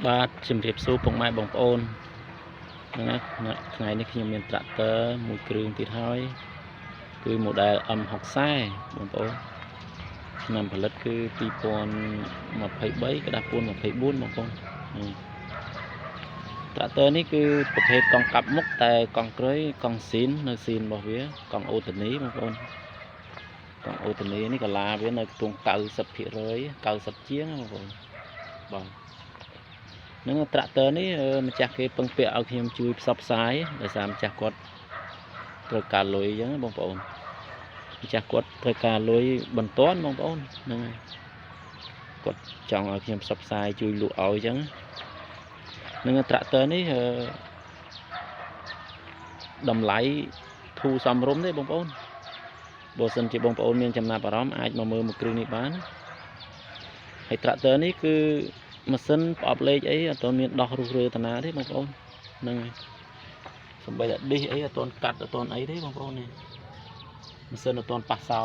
បាទជំរាបសួរពុកម៉ែបងប្អូនហ្នឹងណាថ្ងៃនេះខ្ញុំមានត្រាក់ទ័រមួយគ្រឿងទៀតហើយគឺ model M60 បងប្អូនឆ្នាំផលិតគឺ2023ក្តាប់ពួន24បងប្អូនត្រាក់ទ័រនេះគឺប្រភេទកង់កាប់មុខតែកង់ក្រោយកង់ស៊ីននៅស៊ីនរបស់វាកង់អូតូនីបងប្អូនកង់អូតូនីនេះកាឡាវានៅខ្ទង់ 90% 90ជាងបងប្អូនបាទនឹងត្រាក់ទ័រនេះម្ចាស់គេពឹងពាក់ឲ្យខ្ញុំជួយផ្សព្វផ្សាយដោយសារម្ចាស់គាត់ត្រូវការលុយអញ្ចឹងបងប្អូនម្ចាស់គាត់ត្រូវការលុយបន្ទាន់បងប្អូនហ្នឹងហើយគាត់ចង់ឲ្យខ្ញុំផ្សព្វផ្សាយជួយលក់ឲ្យអញ្ចឹងនឹងត្រាក់ទ័រនេះតម្លៃធូរសមរម្យទេបងប្អូនបើសិនជាបងប្អូនមានចំណាប់អារម្មណ៍អាចមកមើលមួយគ្រឿងនេះបានហើយត្រាក់ទ័រនេះគឺម៉ាស៊ីនប្រអប់លេខអីអត់ទាន់មានដោះរុះរើតាណាទេបងប្អូនហ្នឹងហើយសម្បីតែឌីសអីអត់ទាន់កាត់អត់ទាន់អីទេបងប្អូននេះម៉ាស៊ីនអត់ទាន់ប៉ះសោ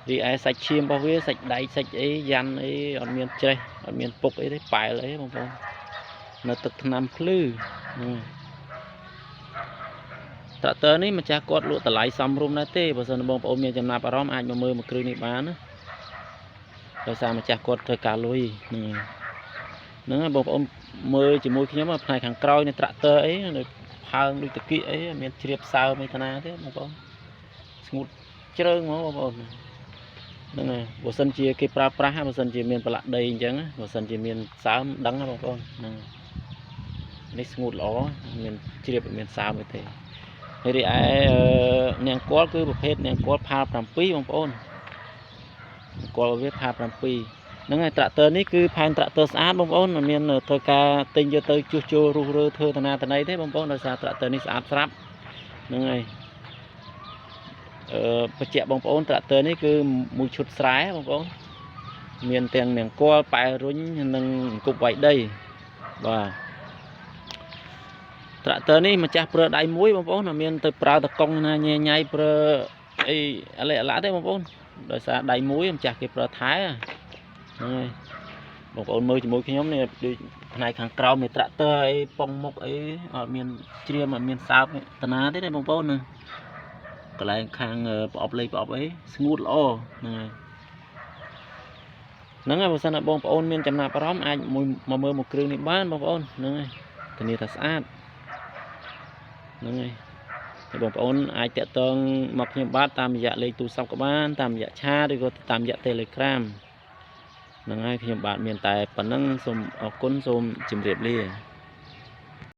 ទេរីឯសាច់ឈាមរបស់វាសាច់ដែកសាច់អីយ៉ាន់អីអត់មានច្រេះអត់មានពុកអីទេប៉ែលអីបងប្អូននៅទឹកថ្នាំភ្លឺត្រាក់ទ័រនេះម្ចាស់គាត់លក់តម្លៃសមរម្យណាស់ទេបើសិនបងប្អូនមានចំណាប់អារម្មណ៍អាចមកមើលមួយគ្រឿងនេះបានណាដោយសារម្ចាស់គាត់ត្រូវការលុយហ្នឹងហើយបងប្អូនមើលជាមួយខ្ញុំផ្នែកខាងក្រោយនៃត្រាក់ទ័រអីនៅផើងដូចតាគីអីមានជ្រាបសើមអីតាណាទេបងប្អូនស្ងួតជ្រើងហ្មងបងប្អូនហ្នឹងហើយបើសិនជាគេប្រើប្រាស់បើសិនជាមានប្រឡាក់ដីអញ្ចឹងបើសិនជាមានសើមដឹងបងប្អូនហ្នឹងនេះស្ងួតល្អមានជ្រាបមានសើមអីទេហើយរីឯនាងគល់គឺប្រភេទនាងគល់ផាល7បងប្អូនគល់វាផាល7ហ្នឹងហើយត្រាក់ទ័រនេះគឺផែនត្រាក់ទ័រស្អាតបងប្អូនមិនមានធ្វើការទិញយកទៅជួសជុលរុះរើធ្វើតាណាតាណីទេបងប្អូនដោយសារត្រាក់ទ័រនេះស្អាតស្រាប់ហ្នឹងហើយបញ្ជាក់បងប្អូនត្រាក់ទ័រនេះគឺមួយឈុតស្រែបងប្អូនមានទាំងនាងគល់ប៉ែរុញនិងគប់វាយដីបាទត្រាក់ទ័រនេះម្ចាស់ប្រើដៃមួយបងប្អូនអត់មានទៅប្រើតកង់ណាញ៉ៃញ៉ៃប្រើអីអាឡែអាឡាទេបងប្អូនដោយសារដៃមួយម្ចាស់គេប្រើថែហ្នឹងហើយបងប្អូនមើលជាមួយខ្ញុំនេះដូចផ្នែកខាងក្រោមនៃត្រាក់ទ័រអីប៉ុងមុខអីអត់មានជ្រាមអត់មានសើបតាណាទេបងប្អូនណាកន្លែងខាងប្រអប់លេខប្រអប់អីស្ងួតល្អហ្នឹងហើយបើសិនណាបងប្អូនមានចំណាប់អារម្មណ៍អាចមកមើលមួយគ្រឿងនេះបានបងប្អូនហ្នឹងហើយធានាថាស្អាតហ្នឹងហើយបងប្អូនអាចតាក់ទងមកខ្ញុំបាទតាមរយៈលេខទូរស័ព្ទក៏បានតាមរយៈឆាតឬក៏តាមរយៈ Telegram ហ្នឹងហើយខ្ញុំបាទមានតែប៉ុណ្្នឹងសូមអរគុណសូមជម្រាបលា